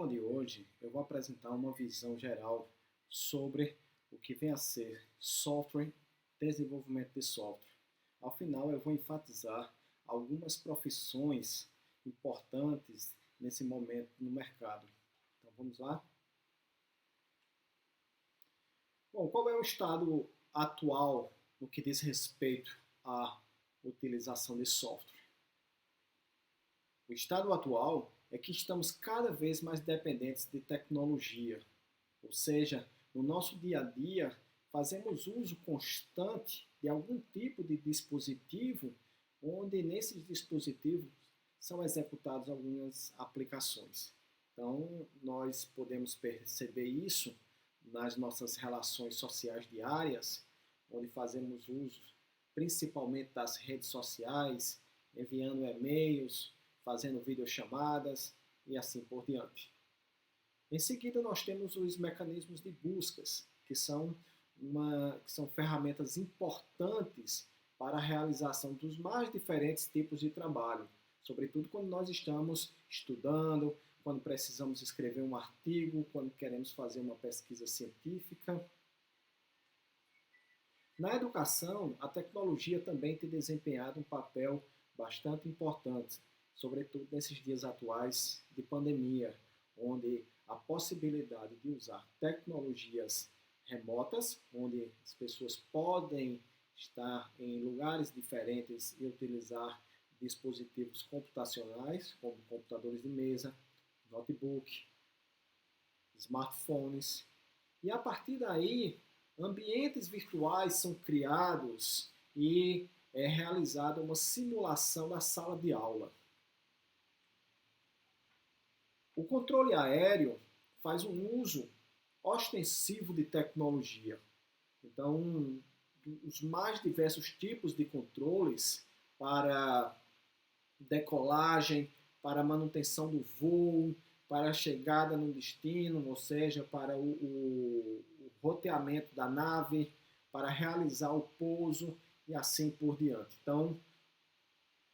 aula de hoje, eu vou apresentar uma visão geral sobre o que vem a ser software, desenvolvimento de software. Ao final, eu vou enfatizar algumas profissões importantes nesse momento no mercado. Então, vamos lá? Bom, qual é o estado atual no que diz respeito à utilização de software? O estado atual é que estamos cada vez mais dependentes de tecnologia, ou seja, no nosso dia a dia fazemos uso constante de algum tipo de dispositivo, onde nesses dispositivos são executadas algumas aplicações. Então, nós podemos perceber isso nas nossas relações sociais diárias, onde fazemos uso principalmente das redes sociais, enviando e-mails, fazendo videochamadas e assim por diante. Em seguida, nós temos os mecanismos de buscas, que são ferramentas importantes para a realização dos mais diferentes tipos de trabalho, sobretudo quando nós estamos estudando, quando precisamos escrever um artigo, quando queremos fazer uma pesquisa científica. Na educação, a tecnologia também tem desempenhado um papel bastante importante, sobretudo nesses dias atuais de pandemia, onde a possibilidade de usar tecnologias remotas, onde as pessoas podem estar em lugares diferentes e utilizar dispositivos computacionais, como computadores de mesa, notebook, smartphones. E a partir daí, ambientes virtuais são criados e é realizada uma simulação da sala de aula. O controle aéreo faz um uso ostensivo de tecnologia. Então, os mais diversos tipos de controles para decolagem, para manutenção do voo, para a chegada no destino, ou seja, para o roteamento da nave, para realizar o pouso e assim por diante. Então,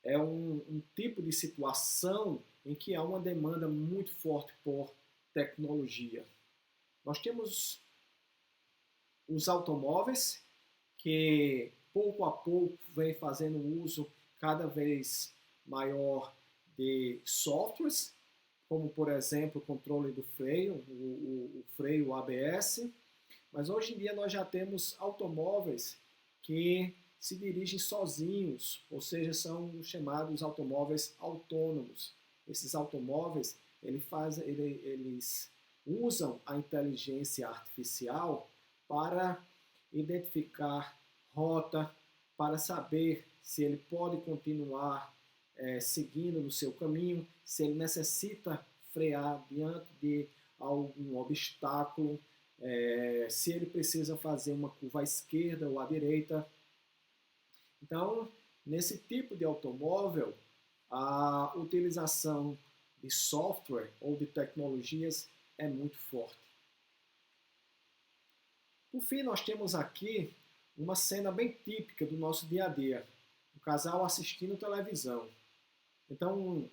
é um tipo de situação em que há uma demanda muito forte por tecnologia. Nós temos os automóveis, que pouco a pouco vem fazendo uso cada vez maior de softwares, como por exemplo o controle do freio, o freio ABS, mas hoje em dia nós já temos automóveis que se dirigem sozinhos, ou seja, são os chamados automóveis autônomos. Esses automóveis, eles usam a inteligência artificial para identificar rota, para saber se ele pode continuar seguindo no seu caminho, se ele necessita frear diante de algum obstáculo, se ele precisa fazer uma curva à esquerda ou à direita. Então, nesse tipo de automóvel, a utilização de software ou de tecnologias é muito forte. Por fim, nós temos aqui uma cena bem típica do nosso dia a dia, o casal assistindo televisão. Então,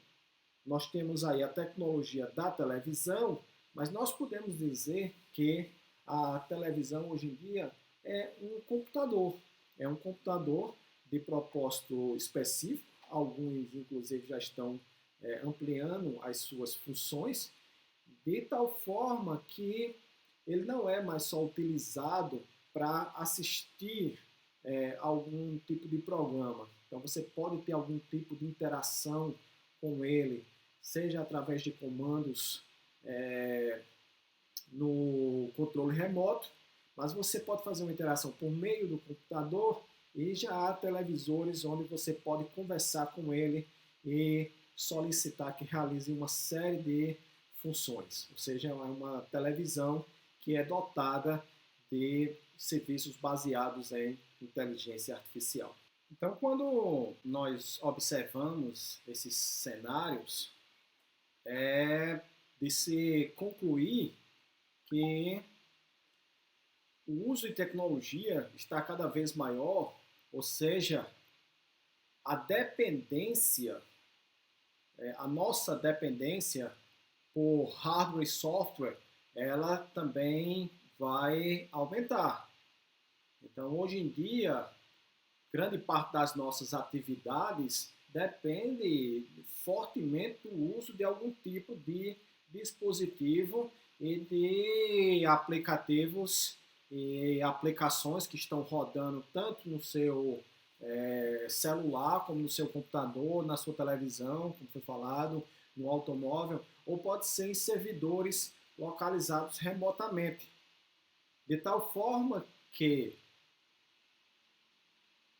nós temos aí a tecnologia da televisão, mas nós podemos dizer que a televisão hoje em dia é um computador. É um computador de propósito específico, alguns inclusive já estão ampliando as suas funções, de tal forma que ele não é mais só utilizado para assistir algum tipo de programa. Então você pode ter algum tipo de interação com ele, seja através de comandos no controle remoto, mas você pode fazer uma interação por meio do computador e já há televisores onde você pode conversar com ele e solicitar que realize uma série de funções. Ou seja, é uma televisão que é dotada de serviços baseados em inteligência artificial. Então, quando nós observamos esses cenários, é de se concluir que o uso de tecnologia está cada vez maior, ou seja, a dependência, a nossa dependência por hardware e software, ela também vai aumentar. Então, hoje em dia, grande parte das nossas atividades depende fortemente do uso de algum tipo de dispositivo e de aplicativos e aplicações que estão rodando tanto no seu celular, como no seu computador, na sua televisão, como foi falado, no automóvel, ou pode ser em servidores localizados remotamente. De tal forma que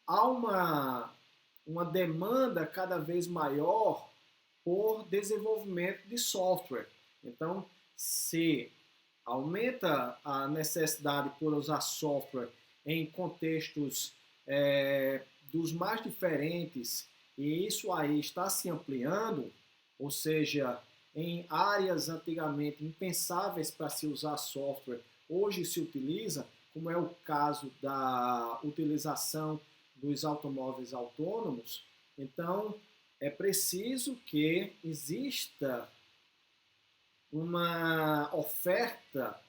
há uma demanda cada vez maior por desenvolvimento de software. Então, se aumenta a necessidade por usar software em contextos dos mais diferentes, e isso aí está se ampliando, ou seja, em áreas antigamente impensáveis para se usar software, hoje se utiliza, como é o caso da utilização dos automóveis autônomos. Então, é preciso que exista uma oferta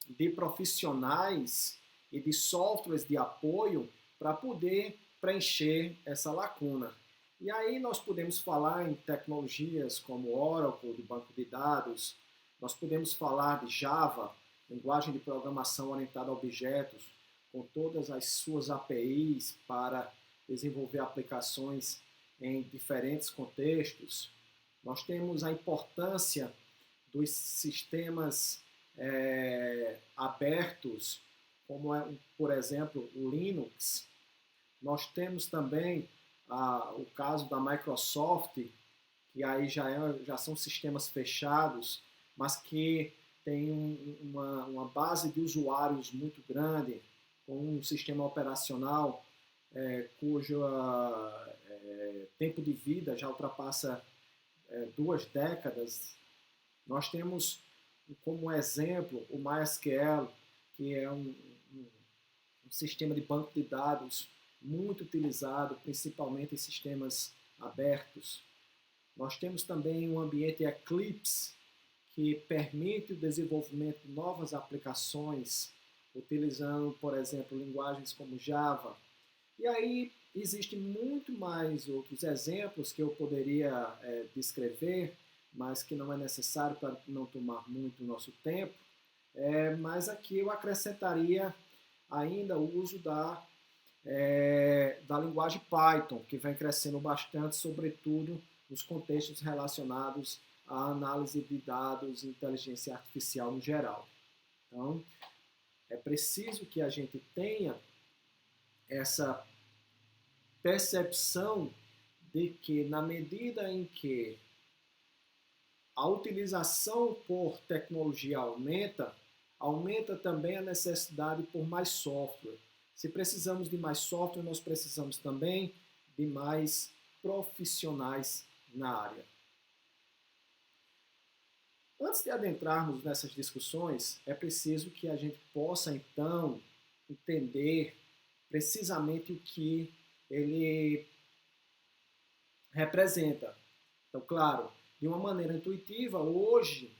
de profissionais e de softwares de apoio para poder preencher essa lacuna. E aí nós podemos falar em tecnologias como Oracle, de banco de dados, nós podemos falar de Java, linguagem de programação orientada a objetos, com todas as suas APIs para desenvolver aplicações em diferentes contextos. Nós temos a importância dos sistemas abertos, como é, por exemplo, o Linux. Nós temos também o caso da Microsoft, que aí já são sistemas fechados, mas que tem uma base de usuários muito grande, com um sistema operacional cujo tempo de vida já ultrapassa 2 décadas. Nós temos como exemplo o MySQL, que é um sistema de banco de dados muito utilizado, principalmente em sistemas abertos. Nós temos também um ambiente Eclipse, que permite o desenvolvimento de novas aplicações, utilizando, por exemplo, linguagens como Java. E aí existem muito mais outros exemplos que eu poderia descrever, mas que não é necessário para não tomar muito nosso tempo. Mas aqui eu acrescentaria ainda o uso da linguagem Python, que vem crescendo bastante, sobretudo nos contextos relacionados à análise de dados e inteligência artificial no geral. Então, é preciso que a gente tenha essa percepção de que, na medida em que a utilização por tecnologia aumenta também a necessidade por mais software. Se precisamos de mais software, nós precisamos também de mais profissionais na área. Antes de adentrarmos nessas discussões, é preciso que a gente possa, então, entender precisamente o que ele representa. Então, claro, de uma maneira intuitiva, hoje,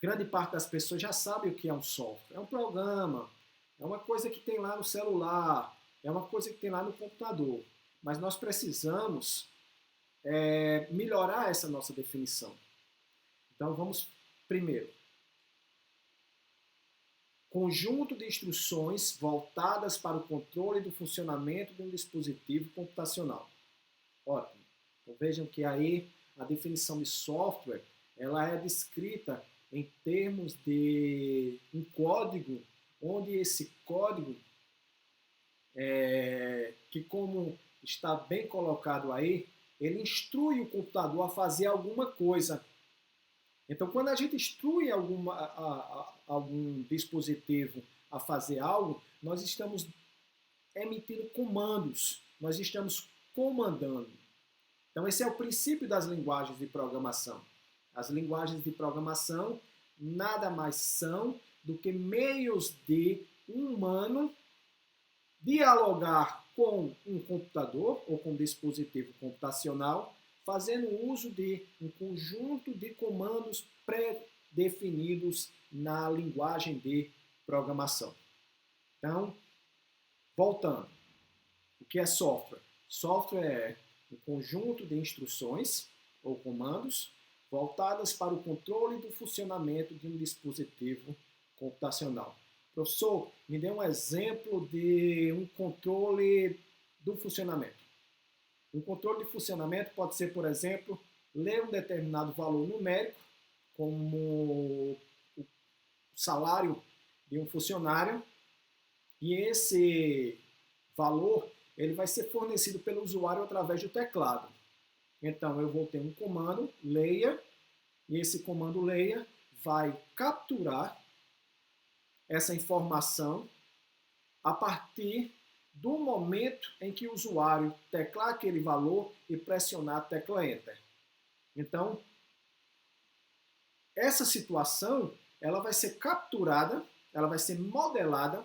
grande parte das pessoas já sabe o que é um software. É um programa, é uma coisa que tem lá no celular, é uma coisa que tem lá no computador. Mas nós precisamos melhorar essa nossa definição. Então, vamos primeiro. Conjunto de instruções voltadas para o controle do funcionamento de um dispositivo computacional. Ótimo. Então, vejam que aí a definição de software ela é descrita em termos de um código, onde esse código, que como está bem colocado aí, ele instrui o computador a fazer alguma coisa. Então, quando a gente instrui algum dispositivo a fazer algo, nós estamos emitindo comandos, nós estamos comandando. Então, esse é o princípio das linguagens de programação. As linguagens de programação nada mais são do que meios de um humano dialogar com um computador ou com um dispositivo computacional fazendo uso de um conjunto de comandos pré-definidos na linguagem de programação. Então, voltando, o que é software? Software é um conjunto de instruções ou comandos voltadas para o controle do funcionamento de um dispositivo computacional. Professor, me dê um exemplo de um controle do funcionamento. Um controle de funcionamento pode ser, por exemplo, ler um determinado valor numérico, como o salário de um funcionário, e esse valor ele vai ser fornecido pelo usuário através do teclado. Então, eu vou ter um comando, leia, e esse comando leia vai capturar essa informação a partir do momento em que o usuário teclar aquele valor e pressionar a tecla Enter. Então, essa situação ela vai ser capturada, ela vai ser modelada,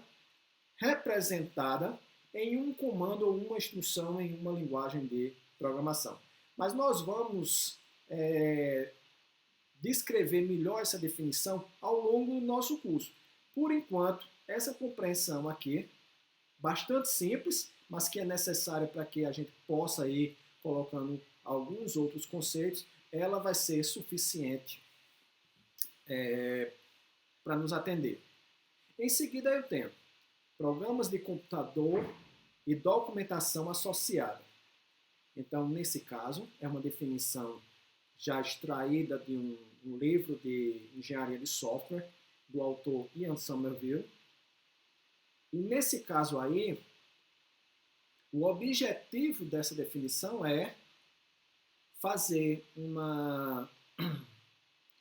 representada em um comando ou uma instrução em uma linguagem de programação. Mas nós vamos descrever melhor essa definição ao longo do nosso curso. Por enquanto, essa compreensão aqui, bastante simples, mas que é necessária para que a gente possa ir colocando alguns outros conceitos, ela vai ser suficiente para nos atender. Em seguida, eu tenho programas de computador e documentação associada. Então, nesse caso, é uma definição já extraída de um livro de engenharia de software, do autor Ian Sommerville. E nesse caso aí, o objetivo dessa definição é fazer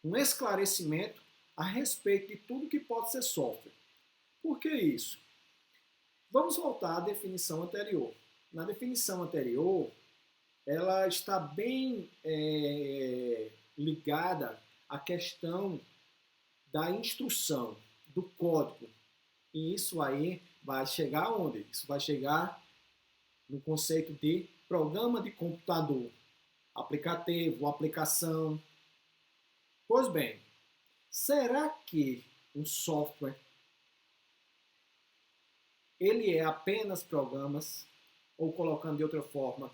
um esclarecimento a respeito de tudo que pode ser software. Por que isso? Vamos voltar à definição anterior. Na definição anterior, ela está bem ligada à questão da instrução, do código. E isso aí vai chegar onde? Isso vai chegar no conceito de programa de computador, aplicativo, aplicação. Pois bem, será que um software ele é apenas programas? Ou colocando de outra forma,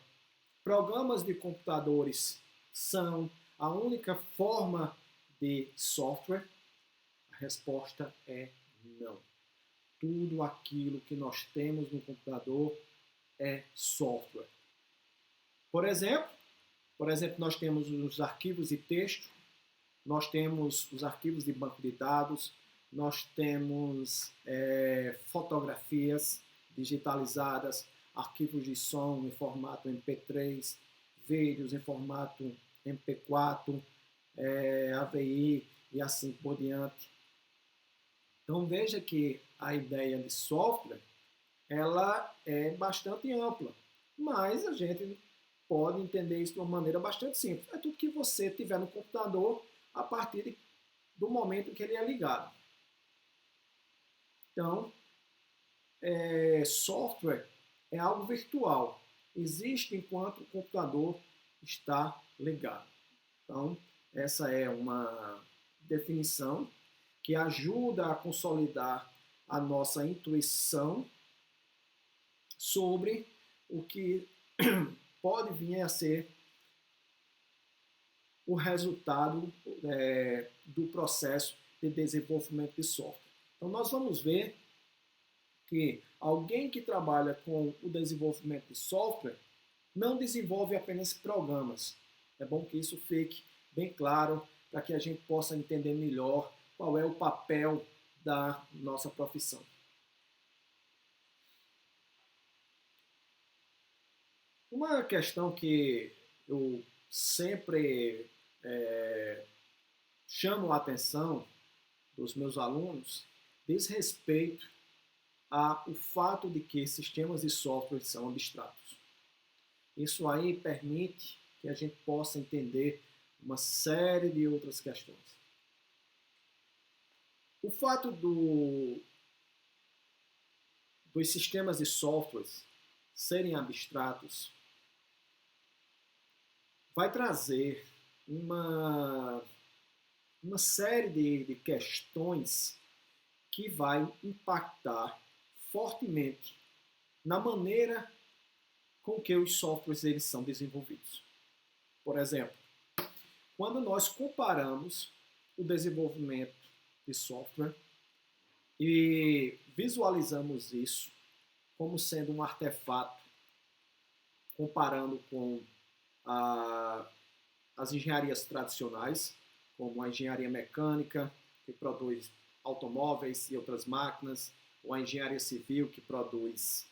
programas de computadores são a única forma de software? A resposta é não. Tudo aquilo que nós temos no computador é software. Por exemplo, nós temos os arquivos de texto, nós temos os arquivos de banco de dados, nós temos fotografias digitalizadas, arquivos de som em formato MP3, vídeos em formato MP4, AVI e assim por diante. Então veja que a ideia de software ela é bastante ampla, mas a gente pode entender isso de uma maneira bastante simples. É tudo que você tiver no computador a partir do momento em que ele é ligado. Então, software é algo virtual. Existe enquanto o computador está ligado. Então, essa é uma definição que ajuda a consolidar a nossa intuição sobre o que pode vir a ser o resultado do processo de desenvolvimento de software. Então, nós vamos ver que alguém que trabalha com o desenvolvimento de software não desenvolve apenas programas. É bom que isso fique bem claro para que a gente possa entender melhor qual é o papel da nossa profissão. Uma questão que eu sempre chamo a atenção dos meus alunos diz respeito ao fato de que sistemas de software são abstratos. Isso aí permite que a gente possa entender uma série de outras questões. O fato dos sistemas de software serem abstratos vai trazer uma série de questões que vai impactar fortemente na maneira com que os softwares eles são desenvolvidos. Por exemplo, quando nós comparamos o desenvolvimento de software e visualizamos isso como sendo um artefato, comparando com as engenharias tradicionais, como a engenharia mecânica, que produz automóveis e outras máquinas, ou a engenharia civil, que produz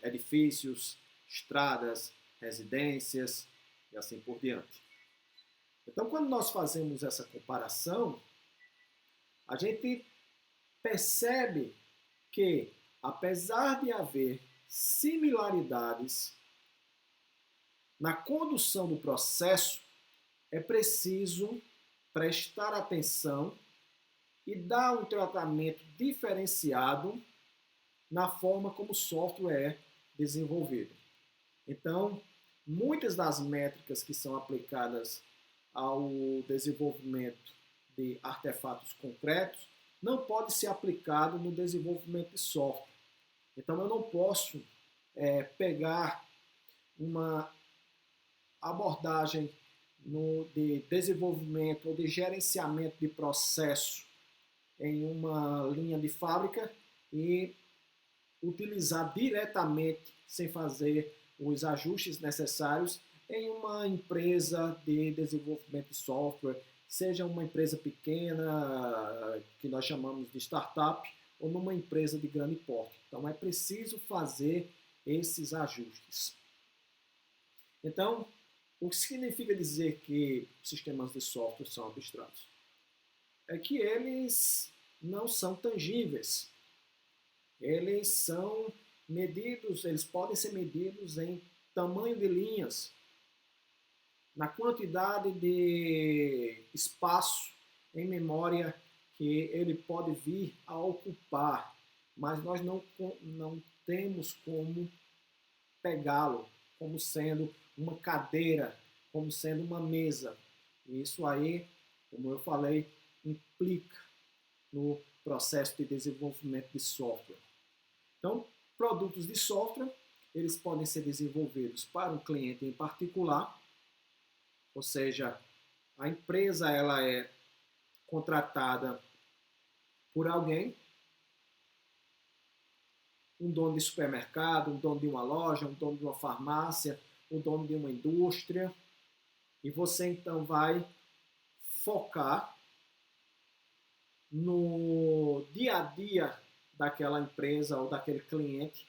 edifícios, estradas, residências e assim por diante. Então, quando nós fazemos essa comparação, a gente percebe que, apesar de haver similaridades na condução do processo, é preciso prestar atenção e dar um tratamento diferenciado na forma como o software é desenvolvido. Então, muitas das métricas que são aplicadas ao desenvolvimento de artefatos concretos não pode ser aplicado no desenvolvimento de software. Então, eu não posso pegar uma abordagem de desenvolvimento ou de gerenciamento de processo em uma linha de fábrica e utilizar diretamente, sem fazer os ajustes necessários, em uma empresa de desenvolvimento de software, seja uma empresa pequena, que nós chamamos de startup, ou numa empresa de grande porte. Então, é preciso fazer esses ajustes. Então, o que significa dizer que sistemas de software são abstratos? É que eles não são tangíveis. Eles são medidos, eles podem ser medidos em tamanho de linhas, na quantidade de espaço em memória que ele pode vir a ocupar, mas nós não temos como pegá-lo como sendo uma cadeira, como sendo uma mesa. E isso aí, como eu falei, implica no processo de desenvolvimento de software. Então, produtos de software, eles podem ser desenvolvidos para um cliente em particular, ou seja, a empresa ela é contratada por alguém, um dono de supermercado, um dono de uma loja, um dono de uma farmácia, um dono de uma indústria, e você então vai focar no dia a dia daquela empresa ou daquele cliente,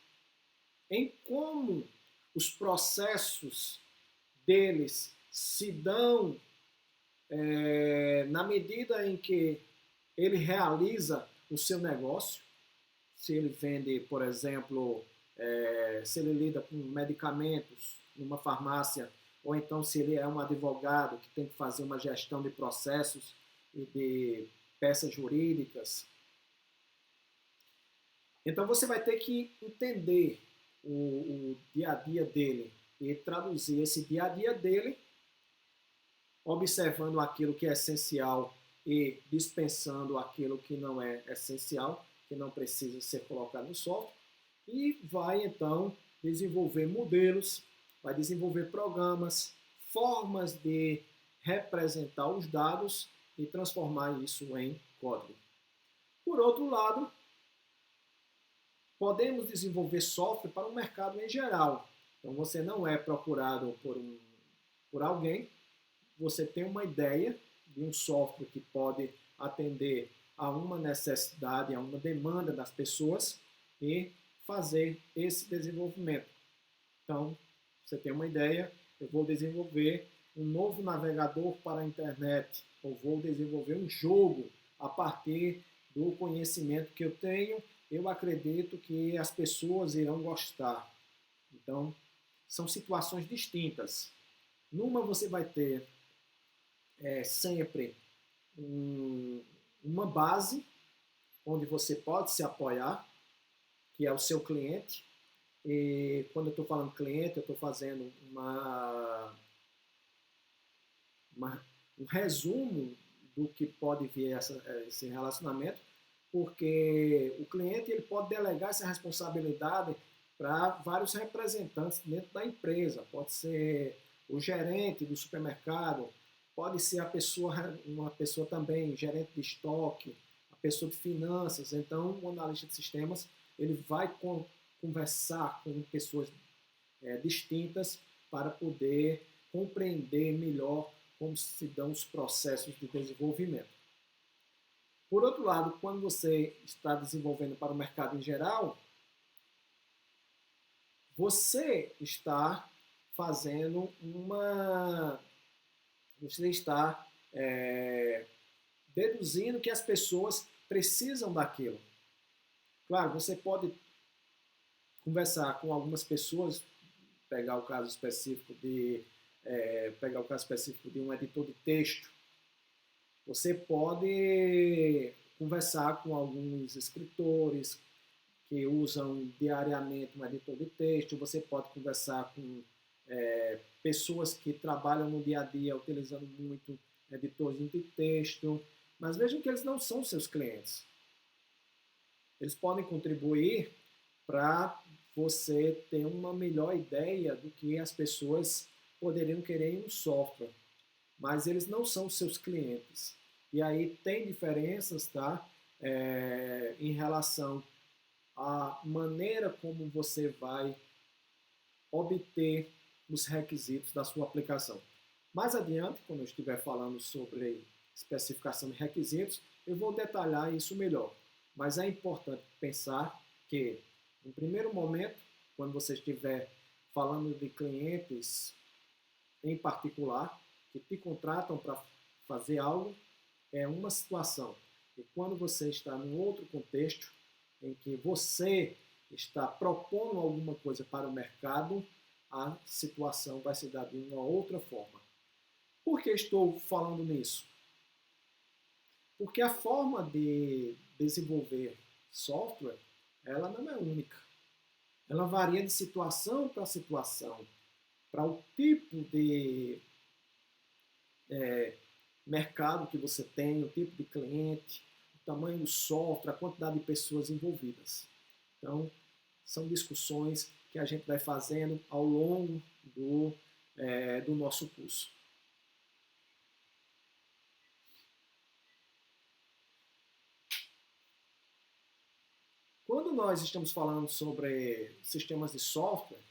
em como os processos deles se dão na medida em que ele realiza o seu negócio, se ele vende, por exemplo, se ele lida com medicamentos numa farmácia, ou então se ele é um advogado que tem que fazer uma gestão de processos e de peças jurídicas. Então você vai ter que entender o dia a dia dele e traduzir esse dia a dia dele, observando aquilo que é essencial e dispensando aquilo que não é essencial, que não precisa ser colocado no software, e vai então desenvolver modelos, vai desenvolver programas, formas de representar os dados e transformar isso em código. Por outro lado, podemos desenvolver software para o mercado em geral. Então você não é procurado por alguém, você tem uma ideia de um software que pode atender a uma necessidade, a uma demanda das pessoas e fazer esse desenvolvimento. Então, você tem uma ideia, eu vou desenvolver um novo navegador para a internet, ou vou desenvolver um jogo a partir do conhecimento que eu tenho, eu acredito que as pessoas irão gostar. Então, são situações distintas. Numa você vai ter sempre uma base onde você pode se apoiar, que é o seu cliente. E quando eu estou falando cliente, eu estou fazendo uma um resumo do que pode vir esse relacionamento, porque o cliente ele pode delegar essa responsabilidade para vários representantes dentro da empresa. Pode ser o gerente do supermercado, pode ser uma pessoa também, gerente de estoque, a pessoa de finanças. Então, o analista de sistemas ele vai conversar com pessoas distintas para poder compreender melhor como se dão os processos de desenvolvimento. Por outro lado, quando você está desenvolvendo para o mercado em geral, você está fazendo você está deduzindo que as pessoas precisam daquilo. Claro, você pode conversar com algumas pessoas, pegar o caso específico de um editor de texto. Você pode conversar com alguns escritores que usam diariamente um editor de texto. Você pode conversar com pessoas que trabalham no dia a dia utilizando muito editores de texto. Mas vejam que eles não são seus clientes. Eles podem contribuir para você ter uma melhor ideia do que as pessoas poderiam querer em um software, mas eles não são seus clientes. E aí tem diferenças, tá? Em relação à maneira como você vai obter os requisitos da sua aplicação. Mais adiante, quando eu estiver falando sobre especificação de requisitos, eu vou detalhar isso melhor. Mas é importante pensar que, no primeiro momento, quando você estiver falando de clientes em particular, que te contratam para fazer algo, é uma situação. E quando você está num outro contexto, em que você está propondo alguma coisa para o mercado, a situação vai se dar de uma outra forma. Por que estou falando nisso? Porque a forma de desenvolver software, ela não é única. Ela varia de situação para situação, para o tipo de mercado que você tem, o tipo de cliente, o tamanho do software, a quantidade de pessoas envolvidas. Então, são discussões que a gente vai fazendo ao longo do nosso curso. Quando nós estamos falando sobre sistemas de software,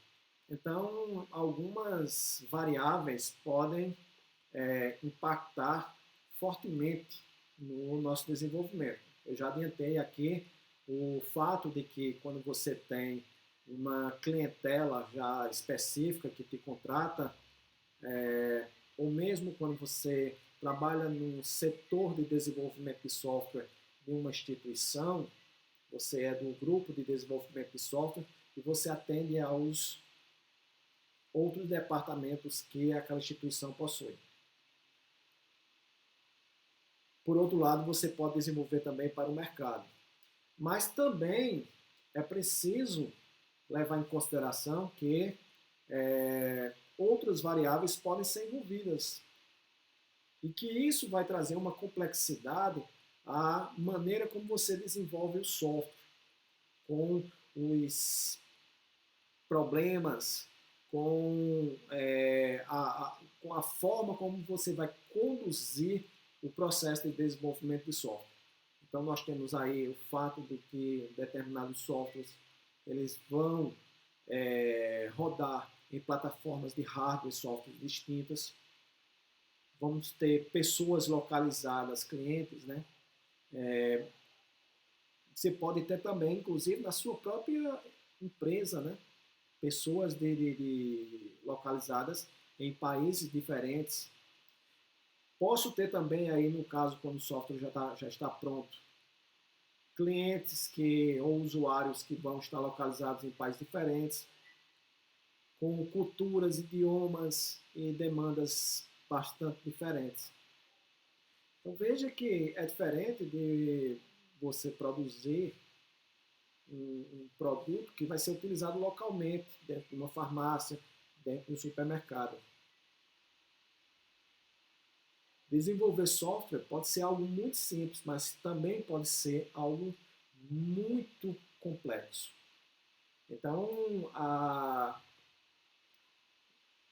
então algumas variáveis podem impactar fortemente no nosso desenvolvimento. Eu já adiantei aqui o fato de que quando você tem uma clientela já específica que te contrata, ou mesmo quando você trabalha no setor de desenvolvimento de software de uma instituição, você é do grupo de desenvolvimento de software e você atende aos outros departamentos que aquela instituição possui. Por outro lado, você pode desenvolver também para o mercado. Mas também é preciso levar em consideração que outras variáveis podem ser envolvidas e que isso vai trazer uma complexidade à maneira como você desenvolve o software, com os problemas, com a forma como você vai conduzir o processo de desenvolvimento de software. Então nós temos aí o fato de que determinados softwares eles vão rodar em plataformas de hardware e software distintas. Vamos ter pessoas localizadas, clientes, né? Você pode ter também, inclusive, na sua própria empresa, né? Pessoas localizadas em países diferentes. Posso ter também aí, no caso, quando o software já está pronto, clientes ou usuários que vão estar localizados em países diferentes, com culturas, idiomas e demandas bastante diferentes. Então veja que é diferente de você produzir um produto que vai ser utilizado localmente, dentro de uma farmácia, dentro de um supermercado. Desenvolver software pode ser algo muito simples, mas também pode ser algo muito complexo. Então,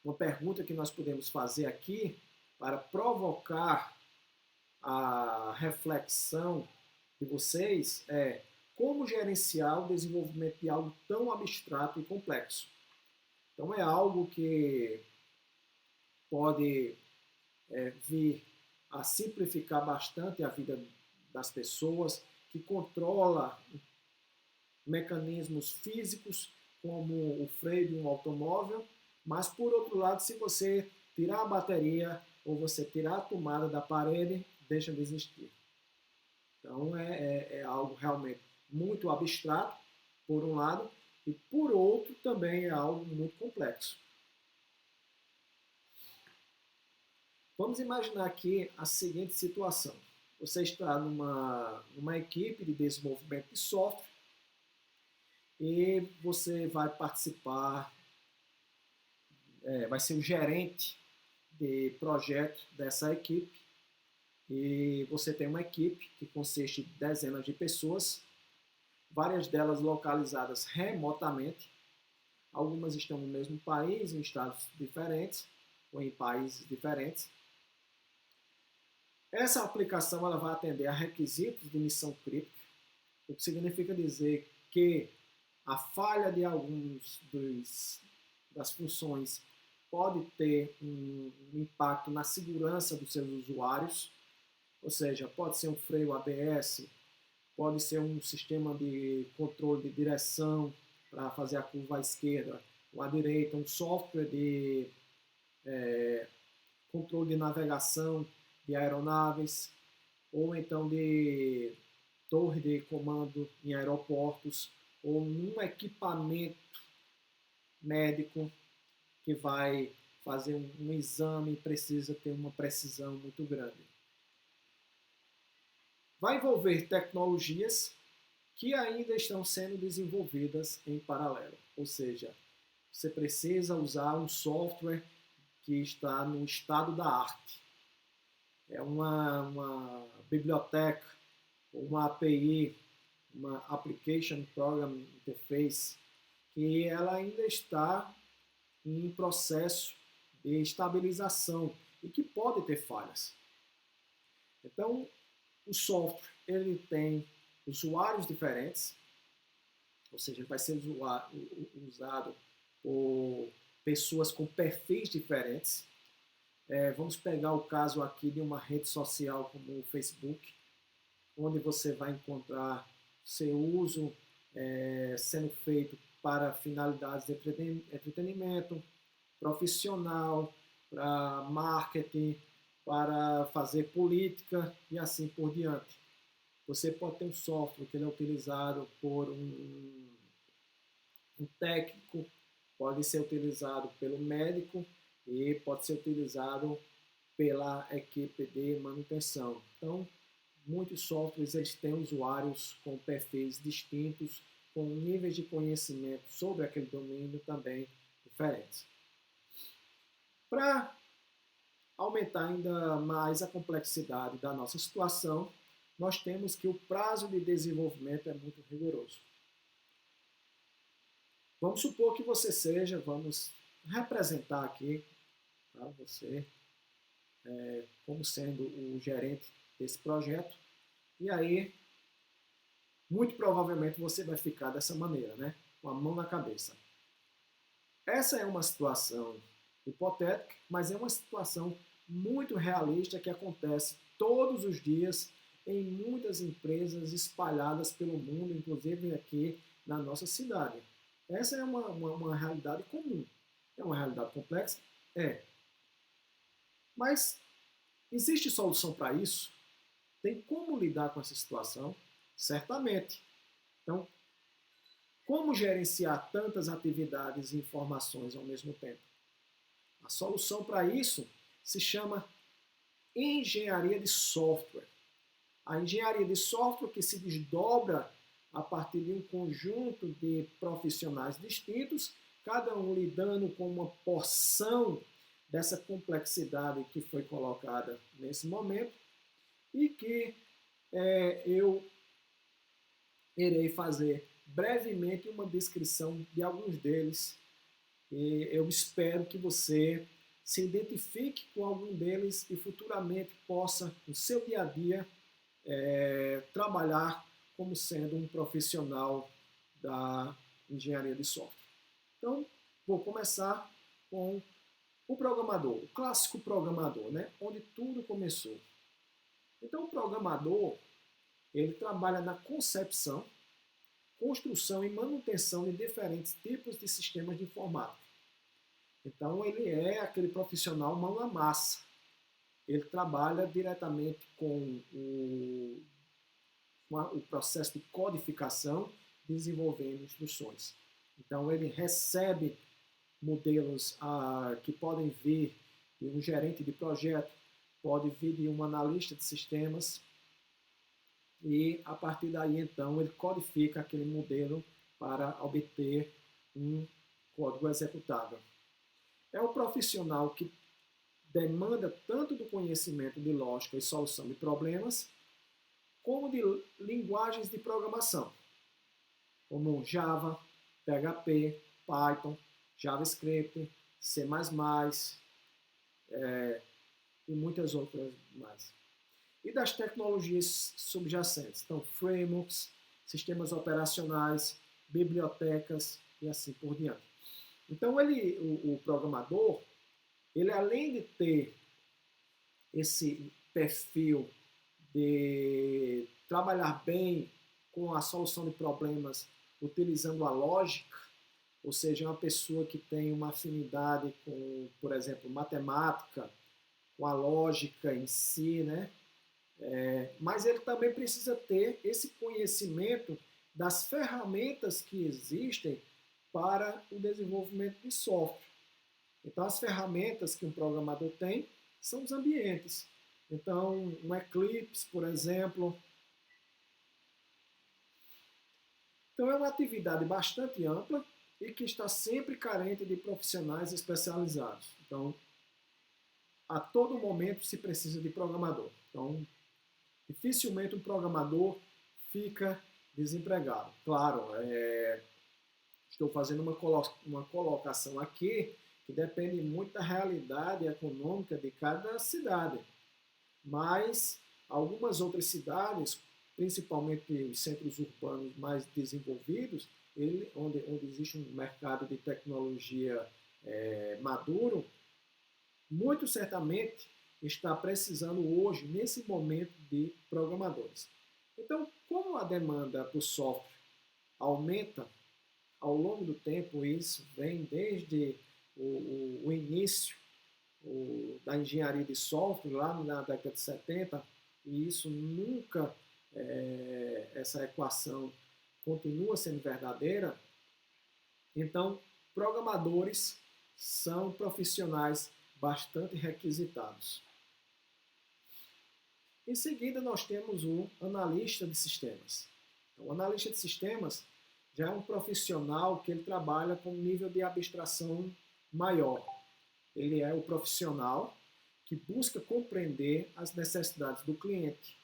uma pergunta que nós podemos fazer aqui para provocar a reflexão de vocês é como gerenciar o desenvolvimento de algo tão abstrato e complexo. Então, é algo que pode vir a simplificar bastante a vida das pessoas, que controla mecanismos físicos, como o freio de um automóvel, mas, por outro lado, se você tirar a bateria ou você tirar a tomada da parede, deixa de existir. Então, é algo realmente muito abstrato, por um lado, e, por outro, também é algo muito complexo. Vamos imaginar aqui a seguinte situação. Você está numa equipe de desenvolvimento de software e você vai participar, vai ser o gerente de projeto dessa equipe. E você tem uma equipe que consiste de dezenas de pessoas, várias delas localizadas remotamente. Algumas estão no mesmo país, em estados diferentes ou em países diferentes. Essa aplicação ela vai atender a requisitos de missão crítica, o que significa dizer que a falha de alguns das funções pode ter um impacto na segurança dos seus usuários, ou seja, pode ser um freio ABS, pode ser um sistema de controle de direção para fazer a curva à esquerda ou à direita, um software de controle de navegação de aeronaves, ou então de torre de comando em aeroportos, ou um equipamento médico que vai fazer um exame e precisa ter uma precisão muito grande. Vai envolver tecnologias que ainda estão sendo desenvolvidas em paralelo, ou seja, você precisa usar um software que está no estado da arte. É uma biblioteca, uma API, uma Application Program Interface, que ela ainda está em processo de estabilização e que pode ter falhas. Então, o software ele tem usuários diferentes, ou seja, ele vai ser usado por pessoas com perfis diferentes. Vamos pegar o caso aqui de uma rede social como o Facebook, onde você vai encontrar seu uso sendo feito para finalidades de entretenimento, profissional, para marketing, para fazer política e assim por diante. Você pode ter um software que ele é utilizado por um técnico, pode ser utilizado pelo médico e pode ser utilizado pela equipe de manutenção. Então, muitos softwares eles têm usuários com perfis distintos, com níveis de conhecimento sobre aquele domínio também diferentes. Para aumentar ainda mais a complexidade da nossa situação, nós temos que o prazo de desenvolvimento é muito rigoroso. Vamos supor que você seja, vamos representar aqui, tá, você como sendo o gerente desse projeto, e aí, muito provavelmente você vai ficar dessa maneira, né? Com a mão na cabeça. Essa é uma situação hipotética, mas é uma situação muito realista que acontece todos os dias em muitas empresas espalhadas pelo mundo, inclusive aqui na nossa cidade. Essa é uma realidade comum. É uma realidade complexa? É. Mas existe solução para isso? Tem como lidar com essa situação? Certamente. Então, como gerenciar tantas atividades e informações ao mesmo tempo? A solução para isso se chama engenharia de software. A engenharia de software que se desdobra a partir de um conjunto de profissionais distintos, cada um lidando com uma porção dessa complexidade que foi colocada nesse momento e que eu irei fazer brevemente uma descrição de alguns deles e eu espero que você se identifique com algum deles e futuramente possa, no seu dia a dia, trabalhar como sendo um profissional da engenharia de software. Então, vou começar com o programador, o clássico programador, né? Onde tudo começou. Então, o programador, ele trabalha na concepção, construção e manutenção de diferentes tipos de sistemas de informática. Então, ele é aquele profissional mão na massa. Ele trabalha diretamente com o processo de codificação, desenvolvendo instruções. Então, ele recebe modelos que podem vir de um gerente de projeto, pode vir de um analista de sistemas, e a partir daí, então, ele codifica aquele modelo para obter um código executável. É o profissional que demanda tanto do conhecimento de lógica e solução de problemas, como de linguagens de programação, como Java, PHP, Python, JavaScript, C++, e muitas outras mais. E das tecnologias subjacentes, então frameworks, sistemas operacionais, bibliotecas e assim por diante. Então o programador, ele além de ter esse perfil de trabalhar bem com a solução de problemas utilizando a lógica, ou seja, uma pessoa que tem uma afinidade com, por exemplo, matemática, com a lógica em si, né? Mas ele também precisa ter esse conhecimento das ferramentas que existem para o desenvolvimento de software. Então, as ferramentas que um programador tem são os ambientes. Então, um Eclipse, por exemplo. Então, é uma atividade bastante ampla e que está sempre carente de profissionais especializados. Então, a todo momento se precisa de programador. Então, dificilmente um programador fica desempregado. Claro, estou fazendo uma colocação aqui que depende muito da realidade econômica de cada cidade. Mas algumas outras cidades, principalmente os centros urbanos mais desenvolvidos, onde existe um mercado de tecnologia maduro, muito certamente está precisando hoje, nesse momento, de programadores. Então, como a demanda por software aumenta ao longo do tempo, isso vem desde o início da engenharia de software, lá na década de 70, e isso nunca, essa equação continua sendo verdadeira, então, programadores são profissionais bastante requisitados. Em seguida, nós temos o analista de sistemas. Então, o analista de sistemas já é um profissional que ele trabalha com um nível de abstração maior. Ele é o profissional que busca compreender as necessidades do cliente.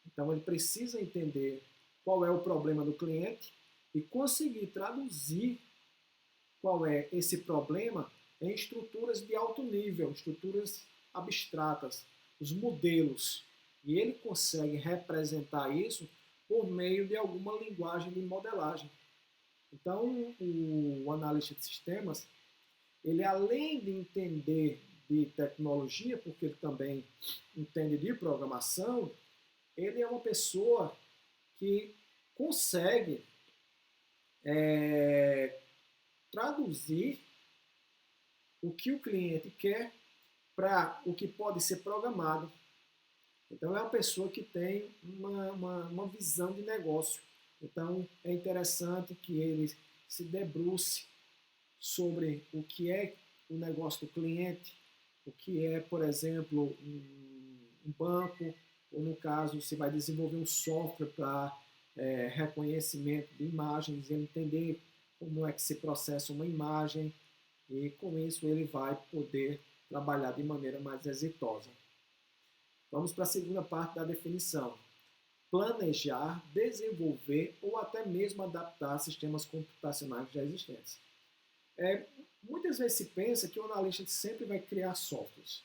Então, ele precisa entender qual é o problema do cliente e conseguir traduzir qual é esse problema em estruturas de alto nível, estruturas abstratas, os modelos. E ele consegue representar isso por meio de alguma linguagem de modelagem. Então, o analista de sistemas, ele além de entender de tecnologia, porque ele também entende de programação, ele é uma pessoa que consegue traduzir o que o cliente quer para o que pode ser programado. Então, é uma pessoa que tem uma visão de negócio. Então, é interessante que ele se debruce sobre o que é o negócio do cliente, o que é, por exemplo, um banco, ou no caso, se vai desenvolver um software para reconhecimento de imagens, ele entender como é que se processa uma imagem, e com isso ele vai poder trabalhar de maneira mais exitosa. Vamos para a segunda parte da definição. Planejar, desenvolver ou até mesmo adaptar sistemas computacionais já existentes. Muitas vezes se pensa que o analista sempre vai criar softwares.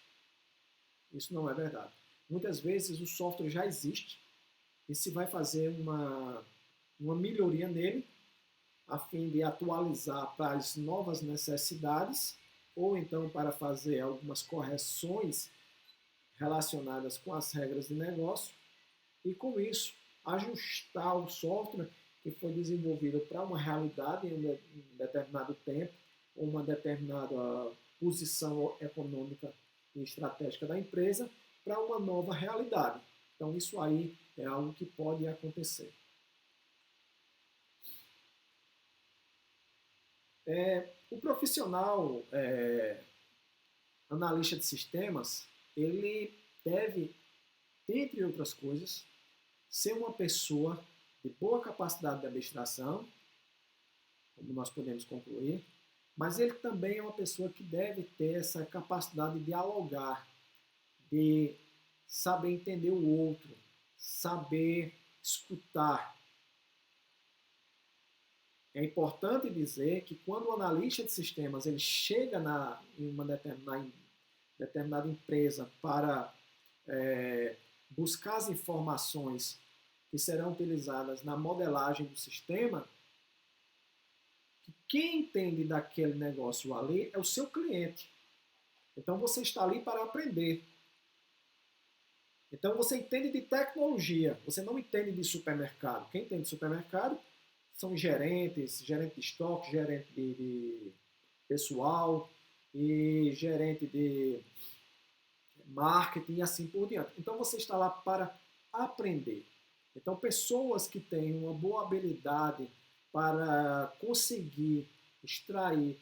Isso não é verdade. Muitas vezes o software já existe e se vai fazer uma melhoria nele a fim de atualizar para as novas necessidades ou então para fazer algumas correções relacionadas com as regras de negócio e com isso ajustar o software que foi desenvolvido para uma realidade em um determinado tempo ou uma determinada posição econômica e estratégica da empresa para uma nova realidade. Então isso aí é algo que pode acontecer. O profissional analista de sistemas, ele deve, entre outras coisas, ser uma pessoa de boa capacidade de abstração, como nós podemos concluir, mas ele também é uma pessoa que deve ter essa capacidade de dialogar, de saber entender o outro, saber escutar. É importante dizer que quando o analista de sistemas ele chega em uma determinada empresa para buscar as informações que serão utilizadas na modelagem do sistema, quem entende daquele negócio ali é o seu cliente. Então você está ali para aprender. Então você entende de tecnologia, você não entende de supermercado. Quem entende de supermercado são gerentes, gerente de estoque, gerente de pessoal e gerente de marketing e assim por diante. Então você está lá para aprender. Então pessoas que têm uma boa habilidade para conseguir extrair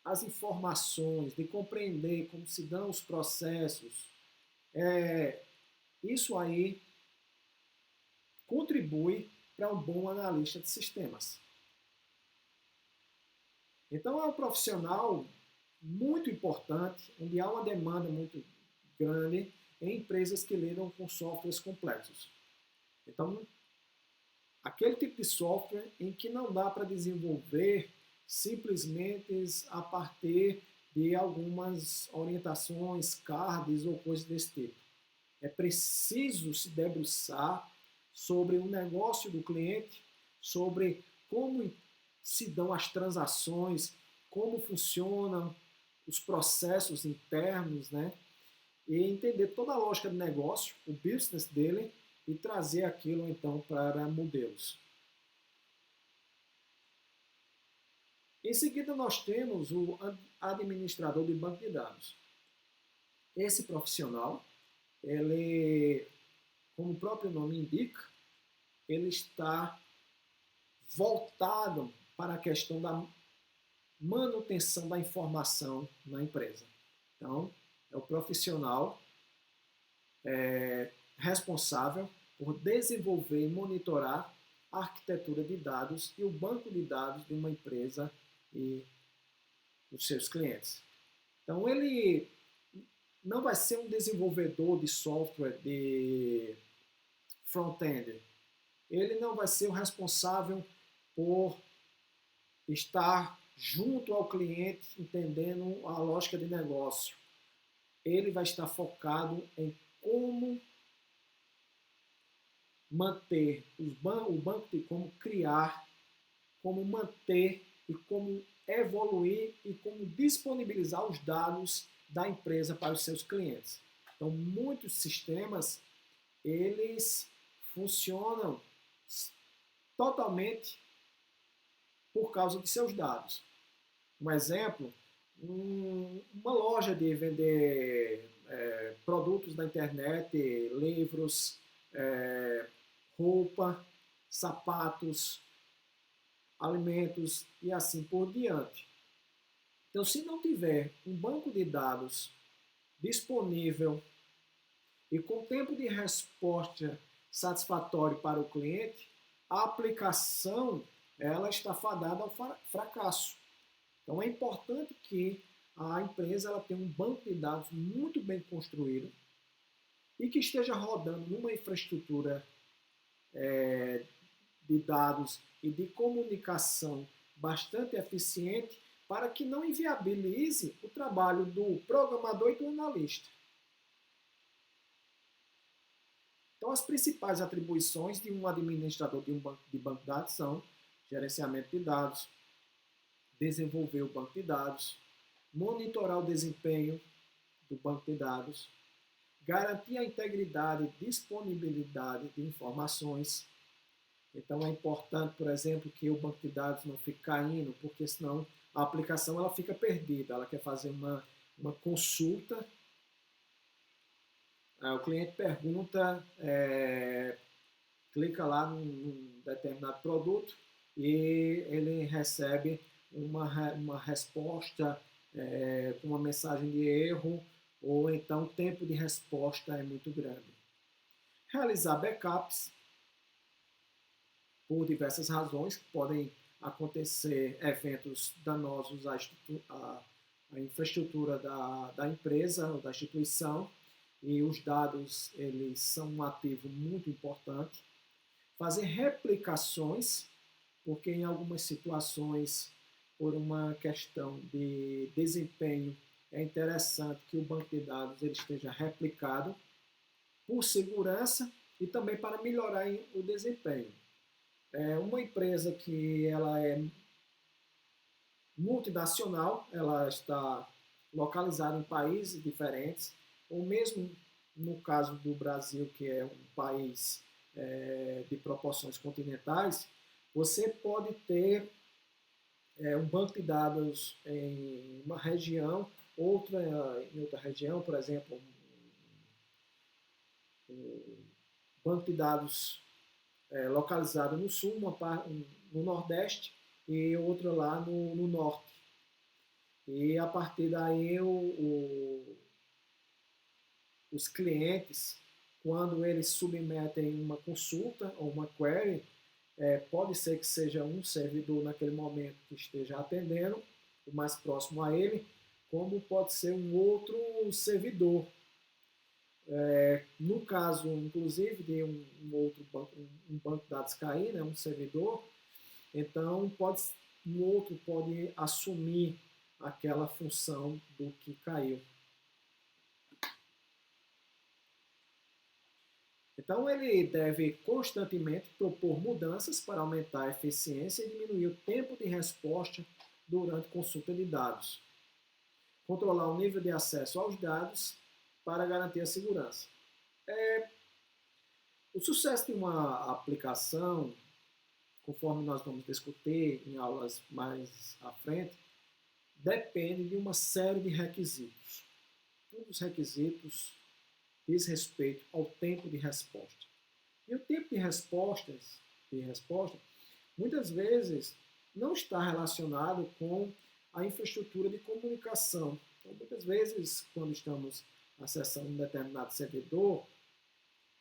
as informações, de compreender como se dão os processos, isso aí contribui para um bom analista de sistemas. Então é um profissional muito importante, onde há uma demanda muito grande em empresas que lidam com softwares complexos. Então, aquele tipo de software em que não dá para desenvolver simplesmente a partir de algumas orientações, cards ou coisas desse tipo. É preciso se debruçar sobre o negócio do cliente, sobre como se dão as transações, como funcionam os processos internos, né? E entender toda a lógica de negócio, o business dele, e trazer aquilo então para modelos. Em seguida nós temos o administrador de banco de dados. Esse profissional, ele, como o próprio nome indica, ele está voltado para a questão da manutenção da informação na empresa. Então, é o profissional responsável por desenvolver e monitorar a arquitetura de dados e o banco de dados de uma empresa e os seus clientes. Então, ele não vai ser um desenvolvedor de software de front-end. Ele não vai ser o responsável por estar junto ao cliente, entendendo a lógica de negócio. Ele vai estar focado em como manter o banco de como criar, como manter e como evoluir e como disponibilizar os dados da empresa para os seus clientes. Então, muitos sistemas, eles funcionam totalmente por causa de seus dados. Um exemplo, uma loja de vender produtos da internet, livros, roupa, sapatos, alimentos e assim por diante. Então, se não tiver um banco de dados disponível e com tempo de resposta satisfatório para o cliente, a aplicação ela está fadada ao fracasso. Então, é importante que a empresa ela tem um banco de dados muito bem construído e que esteja rodando numa infraestrutura de dados e de comunicação bastante eficiente para que não inviabilize o trabalho do programador e do analista. Então, as principais atribuições de um administrador de banco de dados são gerenciamento de dados, desenvolver o banco de dados, monitorar o desempenho do banco de dados, garantir a integridade e disponibilidade de informações. Então é importante, por exemplo, que o banco de dados não fique caindo, porque senão a aplicação ela fica perdida. Ela quer fazer uma consulta, o cliente pergunta, clica lá num determinado produto e ele recebe uma resposta com uma mensagem de erro, ou então o tempo de resposta é muito grande. Realizar backups, por diversas razões, que podem acontecer eventos danosos à infraestrutura da empresa ou da instituição, e os dados eles são um ativo muito importante. Fazer replicações, porque em algumas situações, por uma questão de desempenho, é interessante que o banco de dados ele esteja replicado, por segurança e também para melhorar o desempenho. Uma empresa que ela é multinacional, ela está localizada em países diferentes, ou mesmo no caso do Brasil, que é um país de proporções continentais, você pode ter um banco de dados em uma região, em outra região, por exemplo, um banco de dados localizado no sul, no nordeste e outra lá no norte. E a partir daí os clientes, quando eles submetem uma consulta ou uma query, pode ser que seja um servidor naquele momento que esteja atendendo, o mais próximo a ele, como pode ser um outro servidor. No caso, inclusive, de um banco de dados cair, né, um servidor, então um outro pode assumir aquela função do que caiu. Então, ele deve constantemente propor mudanças para aumentar a eficiência e diminuir o tempo de resposta durante consulta de dados. Controlar o nível de acesso aos dados para garantir a segurança. O sucesso de uma aplicação, conforme nós vamos discutir em aulas mais à frente, depende de uma série de requisitos. Um dos requisitos diz respeito ao tempo de resposta. E o tempo de resposta, muitas vezes não está relacionado com a infraestrutura de comunicação. Então, muitas vezes, quando estamos acessando um determinado servidor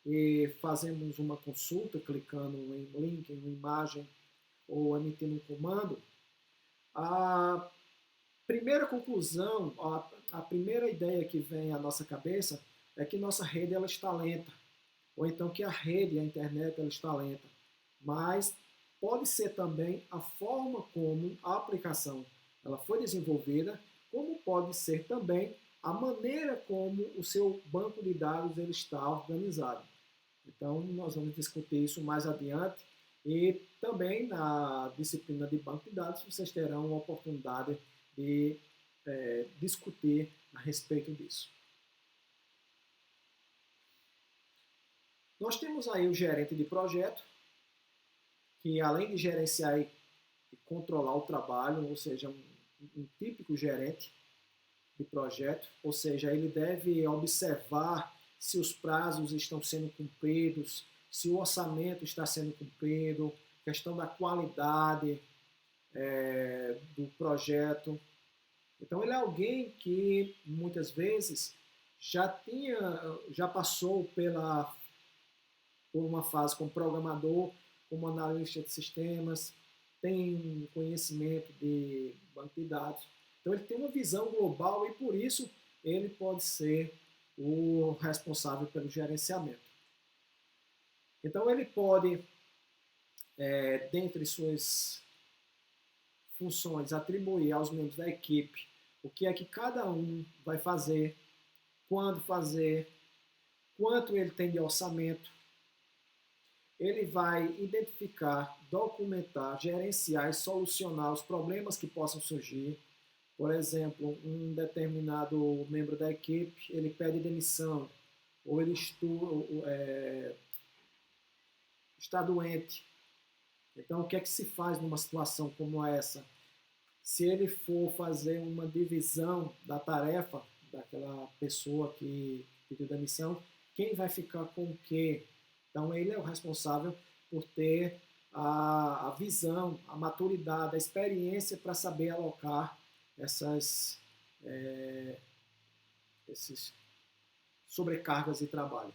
e fazemos uma consulta, clicando em um link, em uma imagem ou emitindo um comando, a primeira conclusão, a primeira ideia que vem à nossa cabeça é que nossa rede ela está lenta, ou então que a rede, a internet, ela está lenta. Mas pode ser também a forma como a aplicação ela foi desenvolvida, como pode ser também a maneira como o seu banco de dados ele está organizado. Então, nós vamos discutir isso mais adiante e também na disciplina de banco de dados vocês terão a oportunidade de discutir a respeito disso. Nós temos aí o gerente de projeto, que além de gerenciar e controlar o trabalho, ou seja, um típico gerente de projeto, ou seja, ele deve observar se os prazos estão sendo cumpridos, se o orçamento está sendo cumprido, questão da qualidade do projeto. Então ele é alguém que muitas vezes já passou por uma fase como programador, como analista de sistemas, tem um conhecimento de banco de dados. Então ele tem uma visão global e por isso ele pode ser o responsável pelo gerenciamento. Então ele pode, dentre suas funções, atribuir aos membros da equipe o que é que cada um vai fazer, quando fazer, quanto ele tem de orçamento. Ele vai identificar, documentar, gerenciar e solucionar os problemas que possam surgir. Por exemplo, um determinado membro da equipe, ele pede demissão, ou ele está doente. Então, o que é que se faz numa situação como essa? Se ele for fazer uma divisão da tarefa daquela pessoa que pediu demissão, quem vai ficar com o quê? Então, ele é o responsável por ter a visão, a maturidade, a experiência para saber alocar esses sobrecargas de trabalho.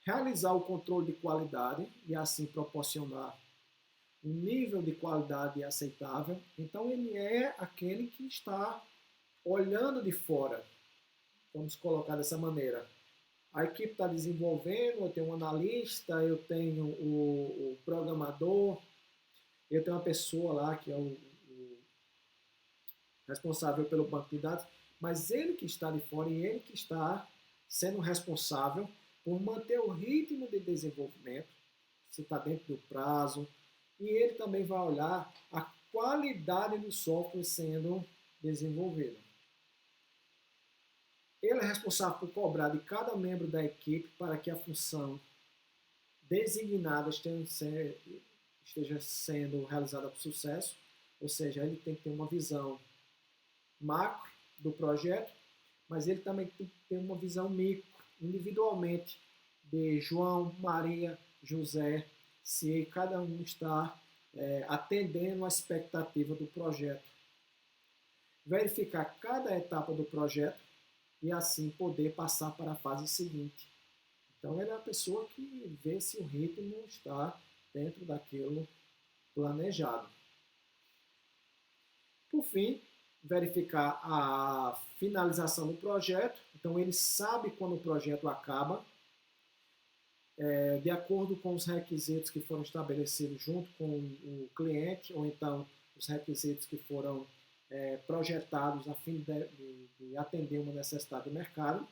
Realizar o controle de qualidade e assim proporcionar um nível de qualidade aceitável. Então, ele é aquele que está olhando de fora. Vamos colocar dessa maneira. A equipe está desenvolvendo, eu tenho um analista, eu tenho o programador, eu tenho uma pessoa lá que é o responsável pelo banco de dados, mas ele que está de fora e ele que está sendo responsável por manter o ritmo de desenvolvimento, se está dentro do prazo, e ele também vai olhar a qualidade do software sendo desenvolvido. Ele é responsável por cobrar de cada membro da equipe para que a função designada esteja sendo realizada com sucesso, ou seja, ele tem que ter uma visão macro do projeto, mas ele também tem que ter uma visão micro, individualmente, de João, Maria, José, se cada um está atendendo a expectativa do projeto. Verificar cada etapa do projeto e assim poder passar para a fase seguinte. Então, ele é a pessoa que vê se o ritmo está dentro daquilo planejado. Por fim, verificar a finalização do projeto. Então, ele sabe quando o projeto acaba, de acordo com os requisitos que foram estabelecidos junto com o cliente, ou então os requisitos que foram projetados a fim de atender uma necessidade do mercado,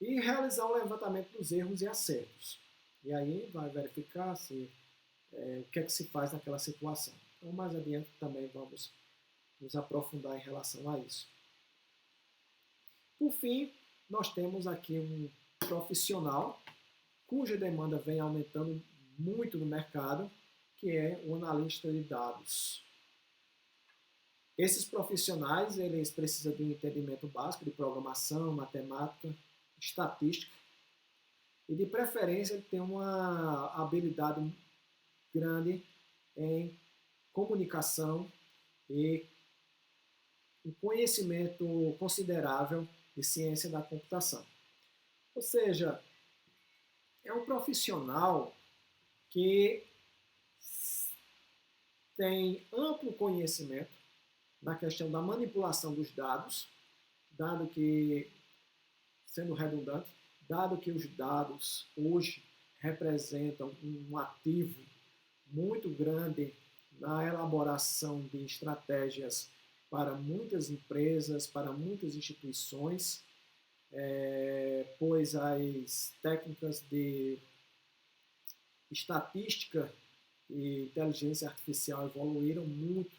e realizar o levantamento dos erros e acertos. E aí vai verificar o que é que se faz naquela situação. Então, mais adiante também vamos nos aprofundar em relação a isso. Por fim, nós temos aqui um profissional cuja demanda vem aumentando muito no mercado, que é o analista de dados. Esses profissionais, eles precisam de um entendimento básico de programação, matemática, estatística, e de preferência ele tem uma habilidade grande em comunicação e um conhecimento considerável de ciência da computação. Ou seja, é um profissional que tem amplo conhecimento na questão da manipulação dos dados, dado que, sendo redundante, dado que os dados hoje representam um ativo muito grande na elaboração de estratégias para muitas empresas, para muitas instituições, pois as técnicas de estatística e inteligência artificial evoluíram muito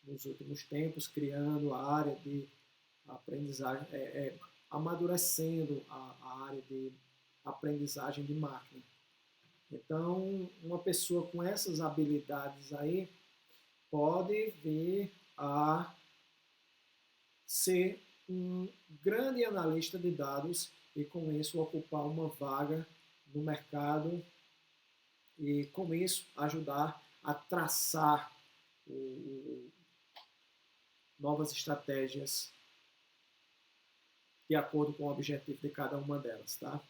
nos últimos tempos, criando a área de aprendizagem, amadurecendo a área de aprendizagem de máquina. Então, uma pessoa com essas habilidades aí pode vir a ser um grande analista de dados e com isso ocupar uma vaga no mercado e com isso ajudar a traçar novas estratégias de acordo com o objetivo de cada uma delas, tá?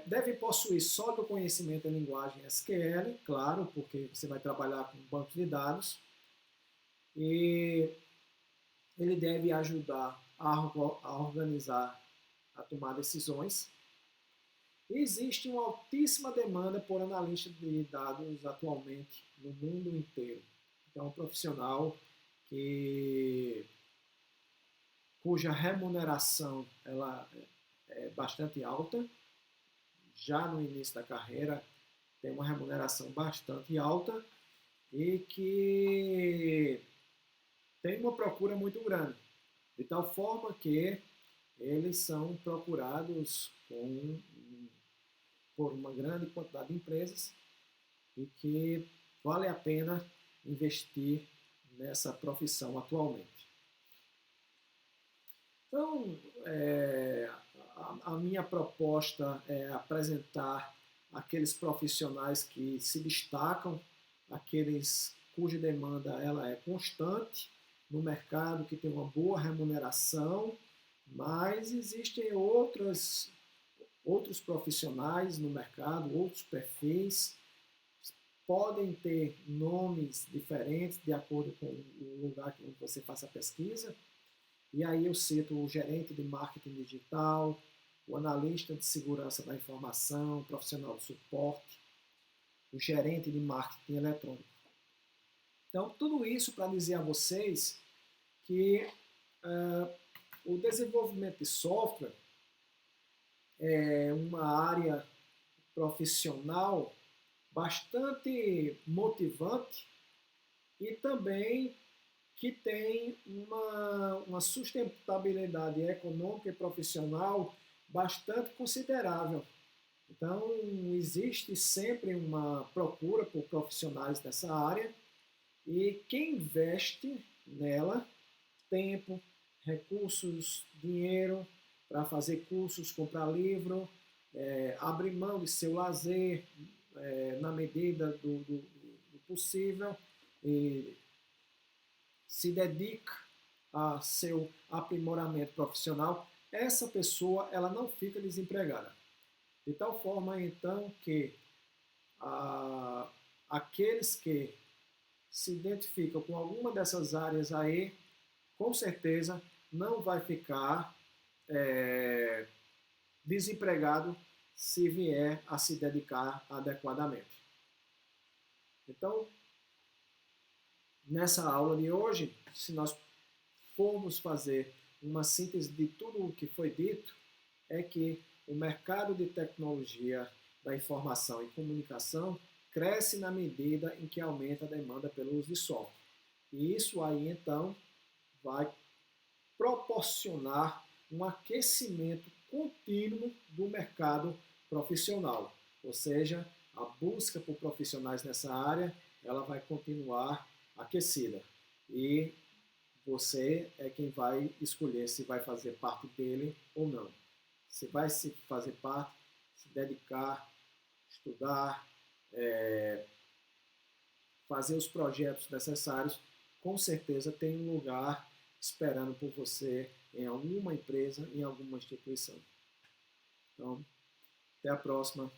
Deve possuir sólido conhecimento em linguagem SQL, claro, porque você vai trabalhar com banco de dados, e ele deve ajudar a organizar, a tomar decisões. Existe uma altíssima demanda por analistas de dados atualmente no mundo inteiro. Então, um profissional cuja remuneração ela é bastante alta, já no início da carreira tem uma remuneração bastante alta e que tem uma procura muito grande, de tal forma que eles são procurados por uma grande quantidade de empresas e que vale a pena investir nessa profissão atualmente. Então, a minha proposta é apresentar aqueles profissionais que se destacam, aqueles cuja demanda ela é constante no mercado, que tem uma boa remuneração, mas existem outros profissionais no mercado, outros perfis, podem ter nomes diferentes de acordo com o lugar que você faça a pesquisa. E aí eu cito o gerente de marketing digital, o analista de segurança da informação, o profissional de suporte, o gerente de marketing eletrônico. Então, tudo isso para dizer a vocês que o desenvolvimento de software é uma área profissional bastante motivante e também que tem uma sustentabilidade econômica e profissional bastante considerável. Então, existe sempre uma procura por profissionais dessa área e quem investe nela, tempo, recursos, dinheiro para fazer cursos, comprar livro, abrir mão de seu lazer na medida do possível e se dedica a seu aprimoramento profissional, essa pessoa ela não fica desempregada. De tal forma, então, que aqueles que se identificam com alguma dessas áreas aí, com certeza não vai ficar desempregado se vier a se dedicar adequadamente. Então, nessa aula de hoje, se nós formos fazer uma síntese de tudo o que foi dito, é que o mercado de tecnologia da informação e comunicação cresce na medida em que aumenta a demanda pelo uso de software. E isso aí, então, vai proporcionar um aquecimento contínuo do mercado profissional. Ou seja, a busca por profissionais nessa área, ela vai continuar aquecida. E você é quem vai escolher se vai fazer parte dele ou não. Se vai se fazer parte, se dedicar, estudar, fazer os projetos necessários, com certeza tem um lugar esperando por você em alguma empresa, em alguma instituição. Então, até a próxima.